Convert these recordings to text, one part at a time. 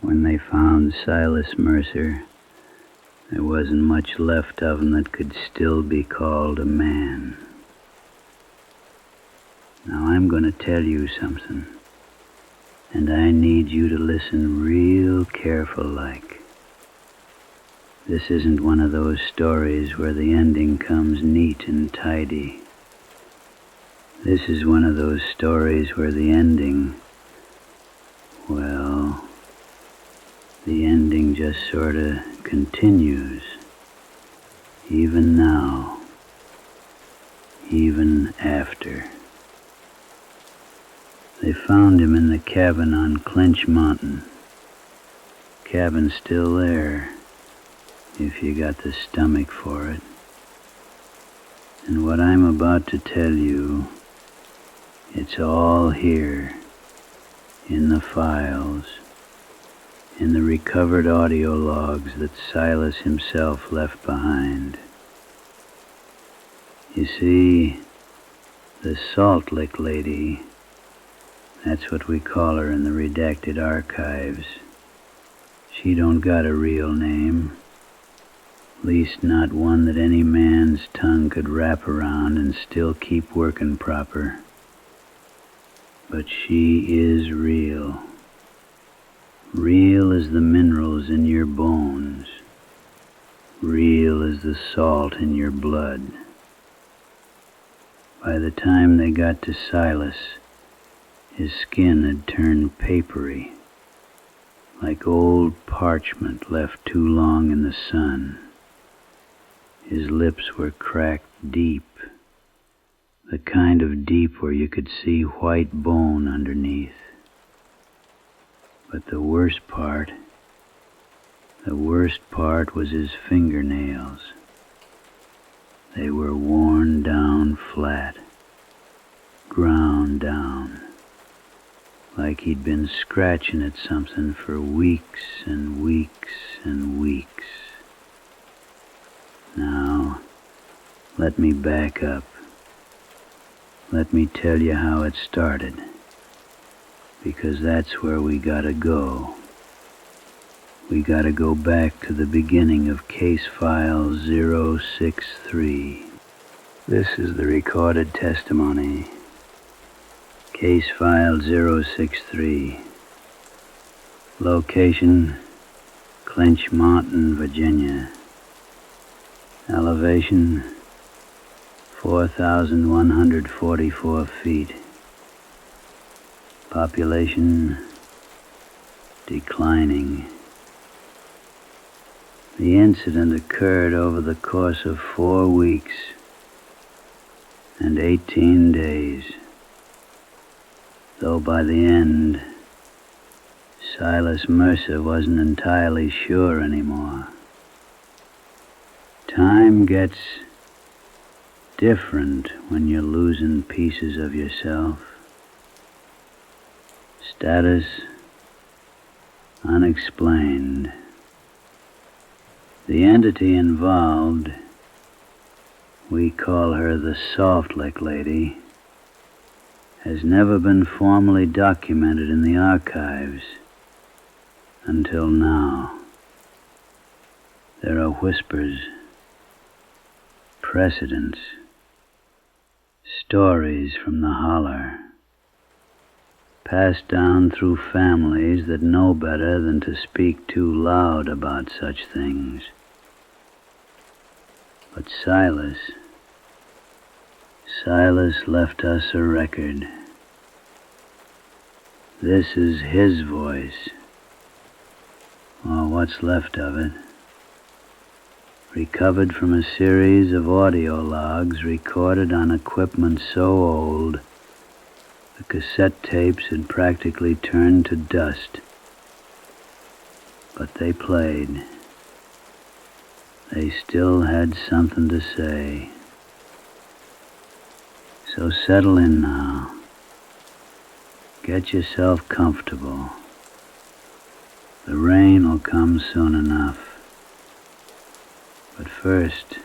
When they found Silas Mercer, there wasn't much left of him that could still be called a man. Now I'm going to tell you something, and I need you to listen real careful like. This isn't one of those stories where the ending comes neat and tidy. This is one of those stories where the ending, well, the ending just sort of continues, even now, even after. They found him in the cabin on Clinch Mountain. Cabin's still there, if you got the stomach for it. And what I'm about to tell you, it's all here, in the files, in the recovered audio logs that Silas himself left behind. You see, the Salt Lick Lady, that's what we call her in the Redacted Archives. She don't got a real name, least not one that any man's tongue could wrap around and still keep working proper. But she is real. Real as the minerals in your bones. Real as the salt in your blood. By the time they got to Silas, his skin had turned papery, like old parchment left too long in the sun. His lips were cracked deep, the kind of deep where you could see white bone underneath. But the worst part was his fingernails. They were worn down flat, ground down, like he'd been scratching at something for weeks and weeks and weeks. Now, let me back up. Let me tell you how it started, because that's where we gotta go. We gotta go back to the beginning of Case File 063. This is the recorded testimony. Case File 063. Location, Clinch Mountain, Virginia. Elevation, 4,144 feet. Population, declining. The incident occurred over the course of 4 weeks and 18 days. Though by the end, Silas Mercer wasn't entirely sure anymore. Time gets different when you're losing pieces of yourself. Status unexplained. The entity involved, we call her the Salt Lick Lady, has never been formally documented in the archives until now. There are whispers, precedents, stories from the holler, passed down through families that know better than to speak too loud about such things. But Silas left us a record. This is his voice, or what's left of it, recovered from a series of audio logs recorded on equipment so old the cassette tapes had practically turned to dust. But they played. They still had something to say. So settle in now. Get yourself comfortable. The rain will come soon enough. But first,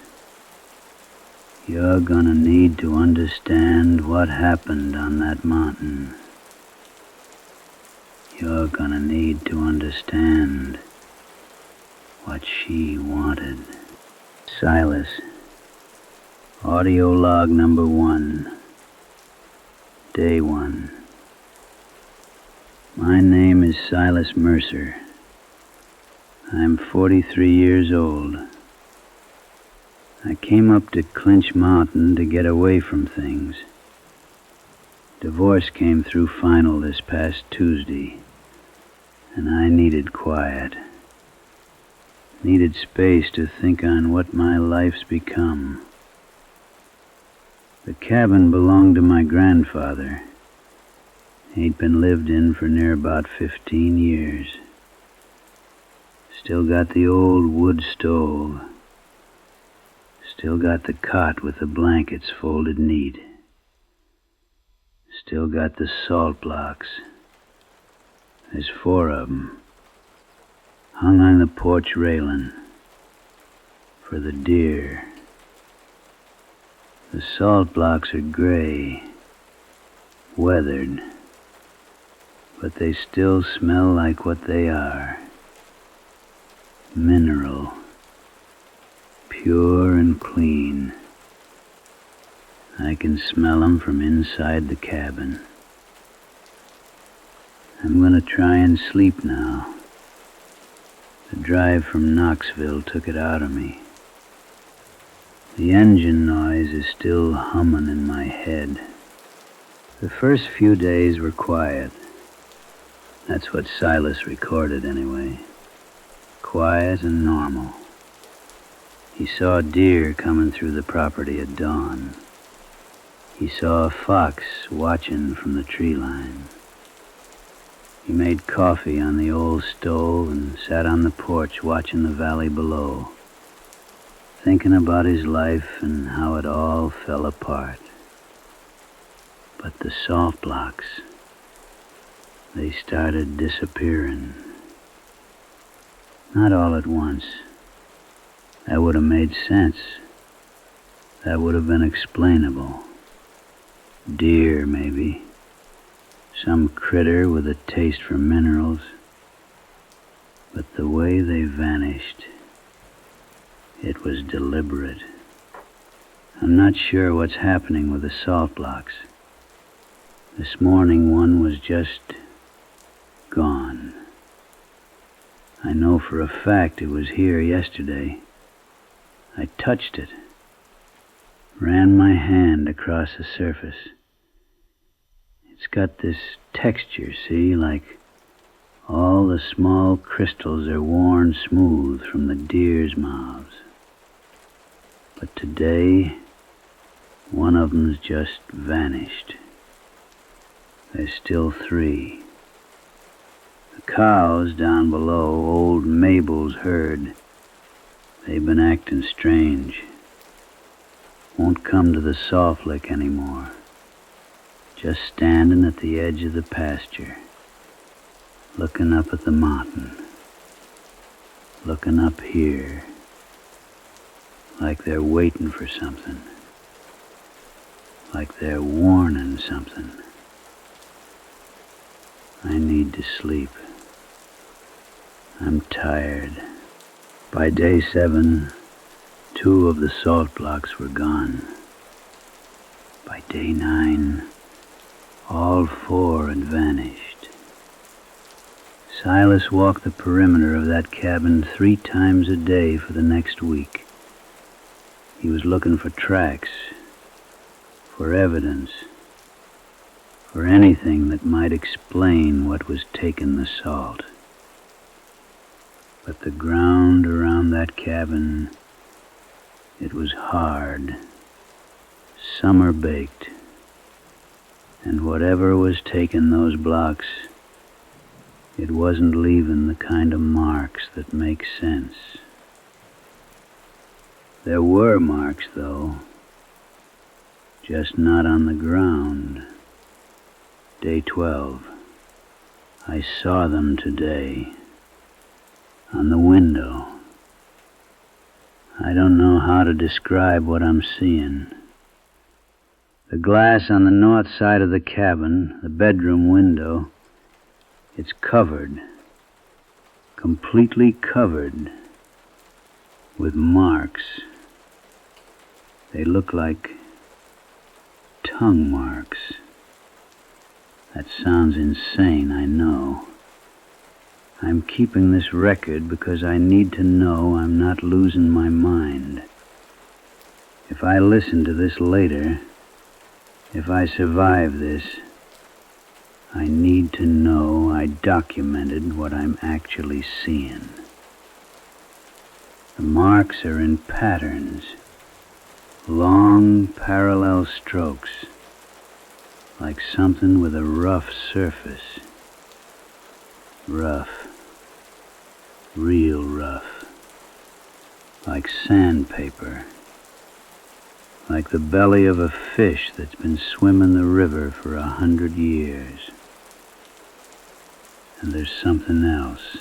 you're gonna need to understand what happened on that mountain. You're gonna need to understand what she wanted. Silas, audio log number 1, day 1. My name is Silas Mercer. I'm 43 years old. I came up to Clinch Mountain to get away from things. Divorce came through final this past Tuesday, and I needed quiet. Needed space to think on what my life's become. The cabin belonged to my grandfather. Ain't been lived in for near about 15 years. Still got the old wood stove. Still got the cot with the blankets folded neat. Still got the salt blocks. There's 4 of 'em. Hung on the porch railing. For the deer. The salt blocks are gray. Weathered. But they still smell like what they are. Mineral. Pure and clean. I can smell 'em from inside the cabin. I'm gonna try and sleep now. The drive from Knoxville took it out of me. The engine noise is still humming in my head. The first few days were quiet. That's what Silas recorded anyway. Quiet and normal. He saw deer coming through the property at dawn. He saw a fox watching from the tree line. He made coffee on the old stove and sat on the porch watching the valley below, thinking about his life and how it all fell apart. But the salt blocks, they started disappearing. Not all at once. That would have made sense. That would have been explainable. Deer, maybe. Some critter with a taste for minerals. But the way they vanished, it was deliberate. I'm not sure what's happening with the salt blocks. This morning one was just gone. I know for a fact it was here yesterday. I touched it. Ran my hand across the surface. It's got this texture, see, like all the small crystals are worn smooth from the deer's mouths. But today, one of them's just vanished. There's still 3. The cows down below, old Mabel's herd, they've been acting strange. Won't come to the salt lick anymore. Just standing at the edge of the pasture, looking up at the mountain, looking up here, like they're waiting for something, like they're warning something. I need to sleep. I'm tired. By day 7, 2 of the salt blocks were gone. By day 9, all 4 had vanished. Silas walked the perimeter of that cabin 3 times a day for the next week. He was looking for tracks, for evidence, for anything that might explain what was taking the salt. But the ground around that cabin, it was hard, summer-baked, and whatever was taking those blocks, it wasn't leaving the kind of marks that make sense. There were marks, though, just not on the ground. Day 12. I saw them today. On the window. I don't know how to describe what I'm seeing. The glass on the north side of the cabin, the bedroom window, It's covered, completely covered with marks. They look like tongue marks. That sounds insane, I know. I'm keeping this record because I need to know I'm not losing my mind. If I listen to this later, if I survive this, I need to know I documented what I'm actually seeing. The marks are in patterns, long parallel strokes, like something with a rough surface. Rough, real rough, like sandpaper, like the belly of a fish that's been swimming the river for 100 years. And there's something else.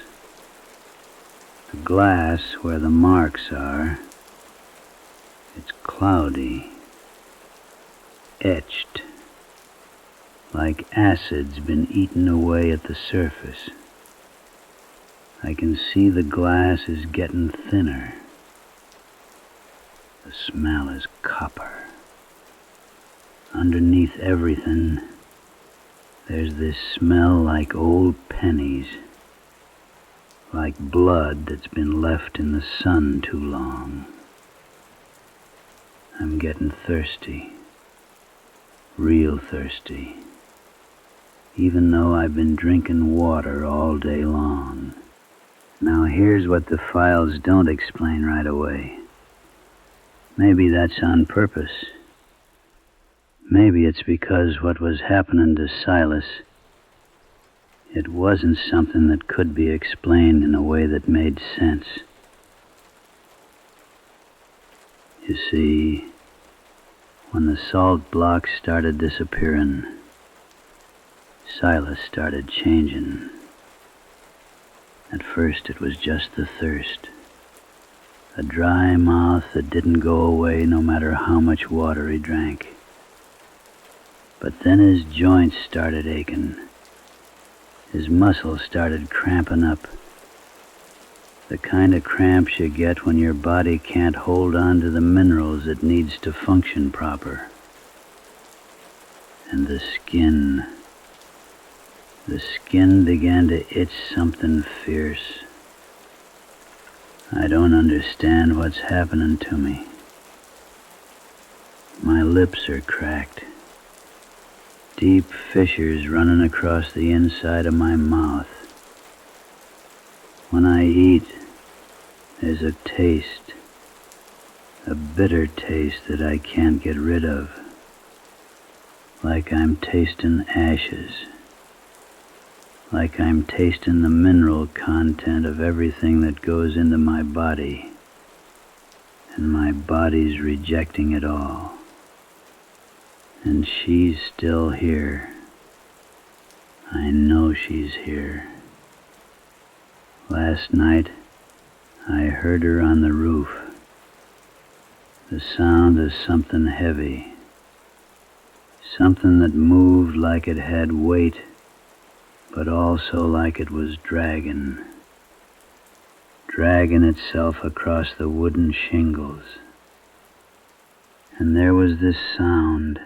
The glass where the marks are, it's cloudy, etched, like acid's been eaten away at the surface. I can see the glass is getting thinner. The smell is copper. Underneath everything, there's this smell like old pennies, like blood that's been left in the sun too long. I'm getting thirsty, real thirsty, even though I've been drinking water all day long. Now here's what the files don't explain right away. Maybe that's on purpose. Maybe it's because what was happening to Silas, it wasn't something that could be explained in a way that made sense. You see, when the salt blocks started disappearing, Silas started changing. At first it was just the thirst, a dry mouth that didn't go away no matter how much water he drank. But then his joints started aching. His muscles started cramping up. The kind of cramps you get when your body can't hold on to the minerals it needs to function proper. And the skin began to itch something fierce. I don't understand what's happening to me. My lips are cracked. Deep fissures running across the inside of my mouth. When I eat, there's a taste, a bitter taste that I can't get rid of. Like I'm tasting ashes. Like I'm tasting the mineral content of everything that goes into my body. And my body's rejecting it all. And she's still here. I know she's here. Last night, I heard her on the roof. The sound of something heavy. Something that moved like it had weight, but also like it was dragging itself across the wooden shingles. And there was this sound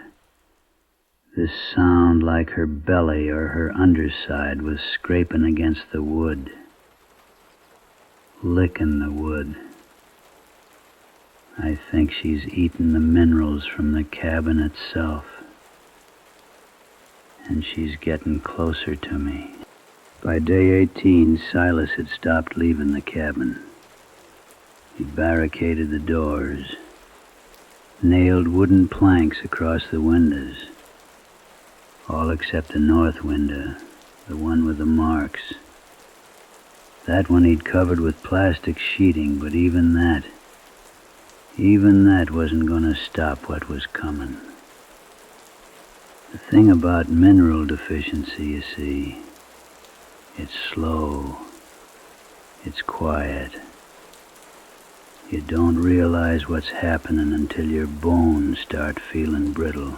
like her belly or her underside was scraping against the wood, licking the wood. I think she's eating the minerals from the cabin itself, and she's getting closer to me. By day 18, Silas had stopped leaving the cabin. He barricaded the doors, nailed wooden planks across the windows, all except the north window, the one with the marks. That one he'd covered with plastic sheeting, but even that wasn't going to stop what was coming. The thing about mineral deficiency, you see, it's slow, it's quiet. You don't realize what's happening until your bones start feeling brittle,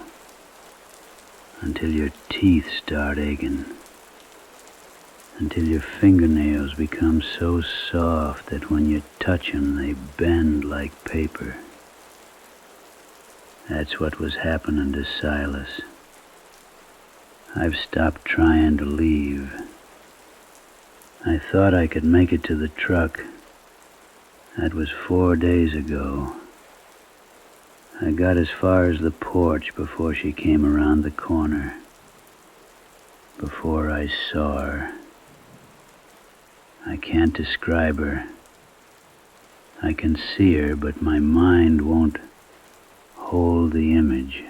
until your teeth start aching. until your fingernails become so soft that when you touch them they bend like paper. That's what was happening to Silas. I've stopped trying to leave. I thought I could make it to the truck. That was 4 days ago. I got as far as the porch before she came around the corner. Before I saw her. I can't describe her. I can see her, but my mind won't hold the image.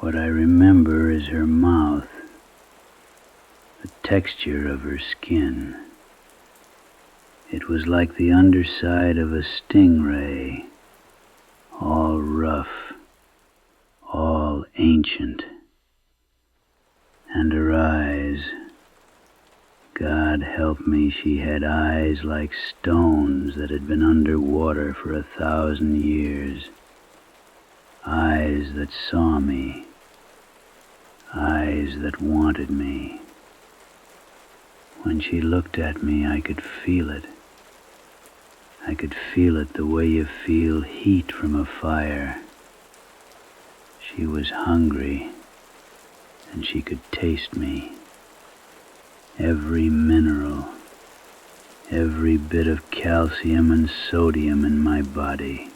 What I remember is her mouth, the texture of her skin. It was like the underside of a stingray, all rough, all ancient. And her eyes, God help me, she had eyes like stones that had been under water for 1,000 years. Eyes that saw me, eyes that wanted me. When she looked at me, I could feel it. I could feel it the way you feel heat from a fire. She was hungry, and she could taste me. Every mineral, every bit of calcium and sodium in my body.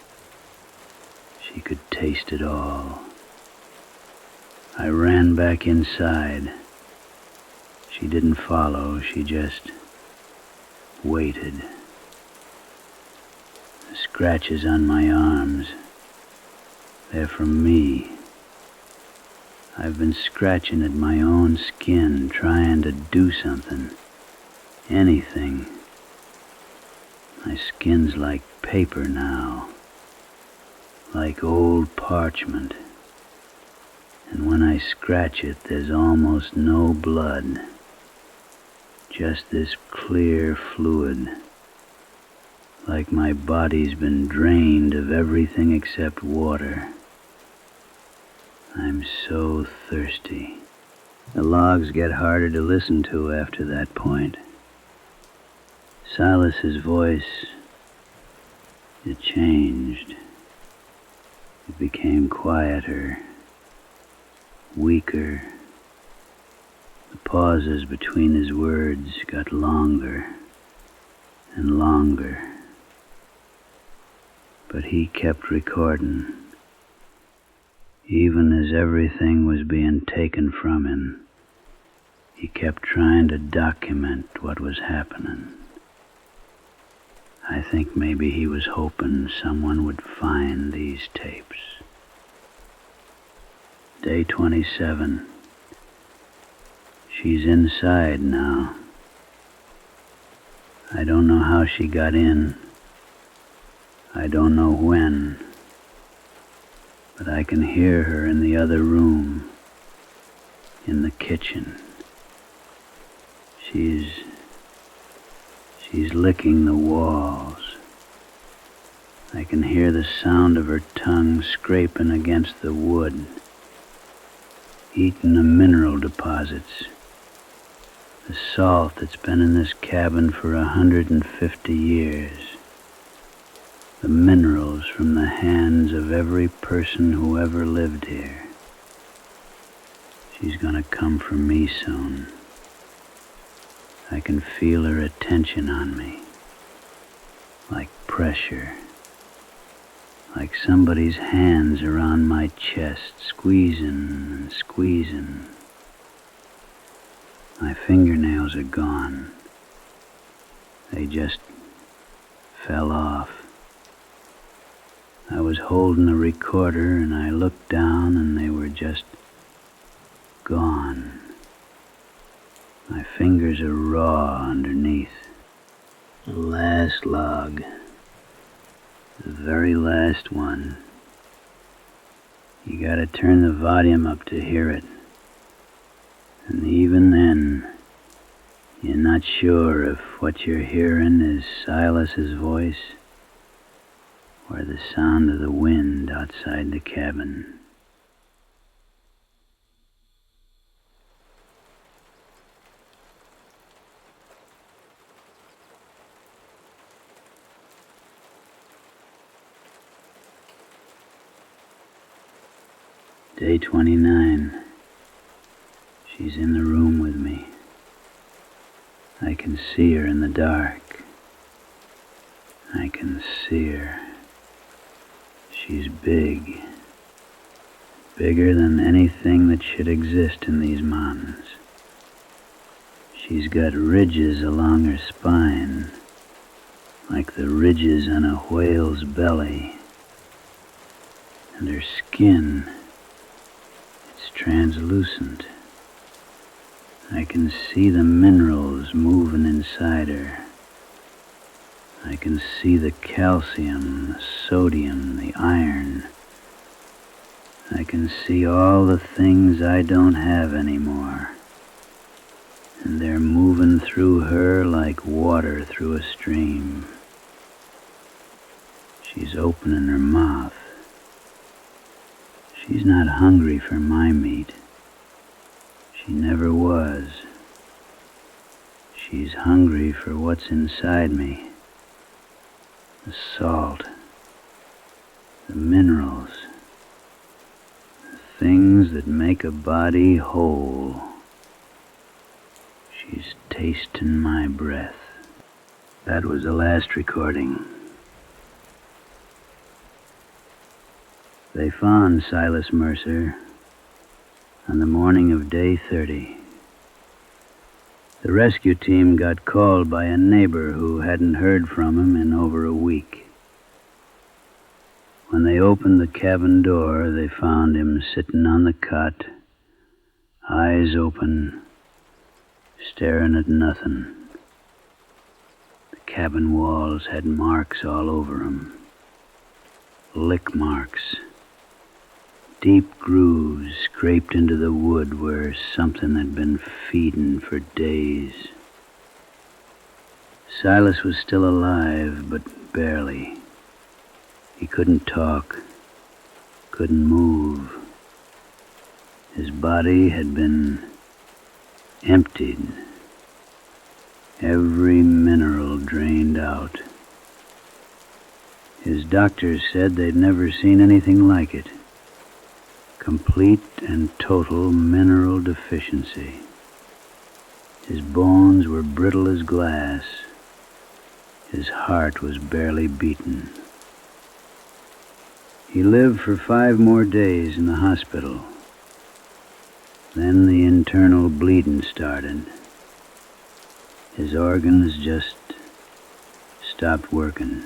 She could taste it all. I ran back inside. She didn't follow, she just waited. The scratches on my arms, they're from me. I've been scratching at my own skin, trying to do something, anything. My skin's like paper now, like old parchment. And when I scratch it, there's almost no blood, just this clear fluid, like my body's been drained of everything except water. I'm so thirsty. The logs get harder to listen to after that point. Silas's voice, it changed. It became quieter, weaker. The pauses between his words got longer and longer. But he kept recording. Even as everything was being taken from him, he kept trying to document what was happening. I think maybe he was hoping someone would find these tapes. Day 27. She's inside now. I don't know how she got in. I don't know when. But I can hear her in the other room, in the kitchen. She's licking the walls. I can hear the sound of her tongue scraping against the wood, eating the mineral deposits, the salt that's been in this cabin for 150 years. The minerals from the hands of every person who ever lived here. She's gonna come for me soon. I can feel her attention on me, like pressure, like somebody's hands are on my chest, squeezing and squeezing. My fingernails are gone. They just fell off. I was holding the recorder and I looked down and they were just gone. My fingers are raw underneath. The last log, the very last one. You gotta turn the volume up to hear it. And even then, you're not sure if what you're hearing is Silas's voice or the sound of the wind outside the cabin. Day 29. She's in the room with me. I can see her in the dark. I can see her. She's big. Bigger than anything that should exist in these mountains. She's got ridges along her spine, like the ridges on a whale's belly. And her skin, it's translucent. I can see the minerals moving inside her. I can see the calcium, the sodium, the iron. I can see all the things I don't have anymore. And they're moving through her like water through a stream. She's opening her mouth. She's not hungry for my meat. She never was. She's hungry for what's inside me. The salt, the minerals, the things that make a body whole. She's tasting my breath. That was the last recording. They found Silas Mercer on the morning of day 30. The rescue team got called by a neighbor who hadn't heard from him in over a week. When they opened the cabin door, they found him sitting on the cot, eyes open, staring at nothing. The cabin walls had marks all over him, lick marks. Deep grooves scraped into the wood where something had been feeding for days. Silas was still alive, but barely. He couldn't talk, couldn't move. His body had been emptied, every mineral drained out. His doctors said they'd never seen anything like it. Complete and total mineral deficiency. His bones were brittle as glass. His heart was barely beating. He lived for 5 more days in the hospital. Then the internal bleeding started. His organs just stopped working.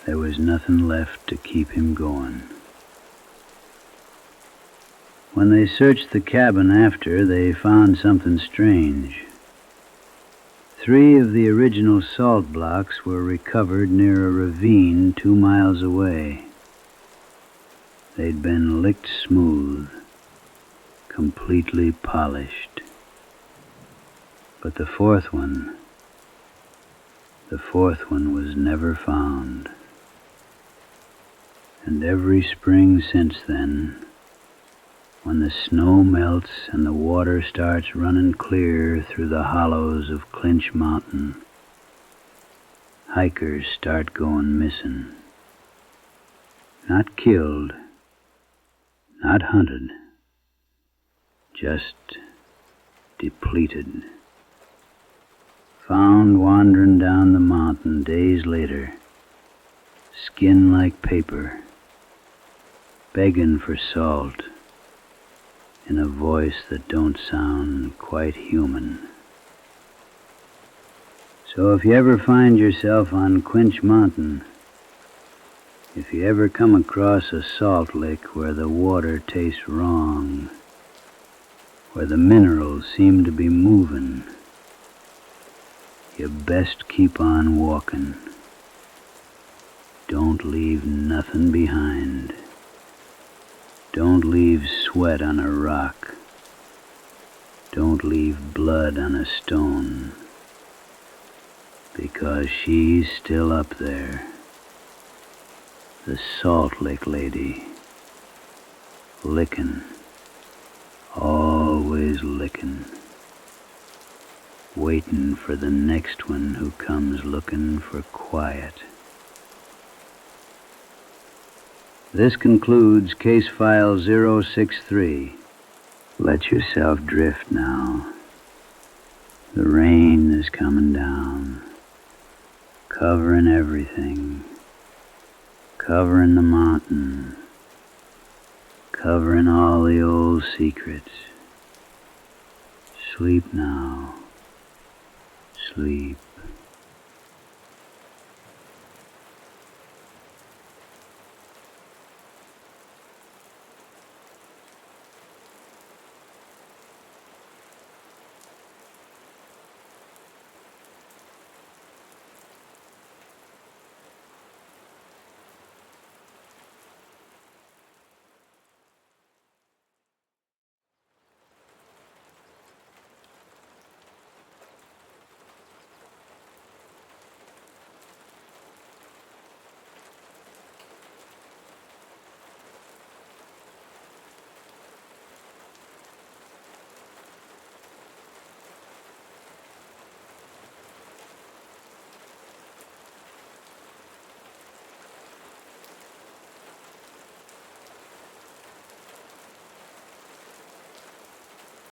There was nothing left to keep him going. When they searched the cabin after, they found something strange. 3 of the original salt blocks were recovered near a ravine 2 miles away. They'd been licked smooth, completely polished. But the fourth one was never found. And every spring since then, when the snow melts and the water starts running clear through the hollows of Clinch Mountain, hikers start going missing. Not killed, not hunted, just depleted. Found wandering down the mountain days later, skin like paper, begging for salt, in a voice that don't sound quite human. So if you ever find yourself on Clinch Mountain, if you ever come across a salt lick where the water tastes wrong, where the minerals seem to be moving, you best keep on walking. Don't leave nothing behind. Don't leave sweat on a rock. Don't leave blood on a stone. Because she's still up there. The Salt Lick Lady. Licking. Always licking. Waiting for the next one who comes looking for quiet. This concludes Case File 063. Let yourself drift now. The rain is coming down, covering everything, covering the mountain, covering all the old secrets. Sleep now. Sleep.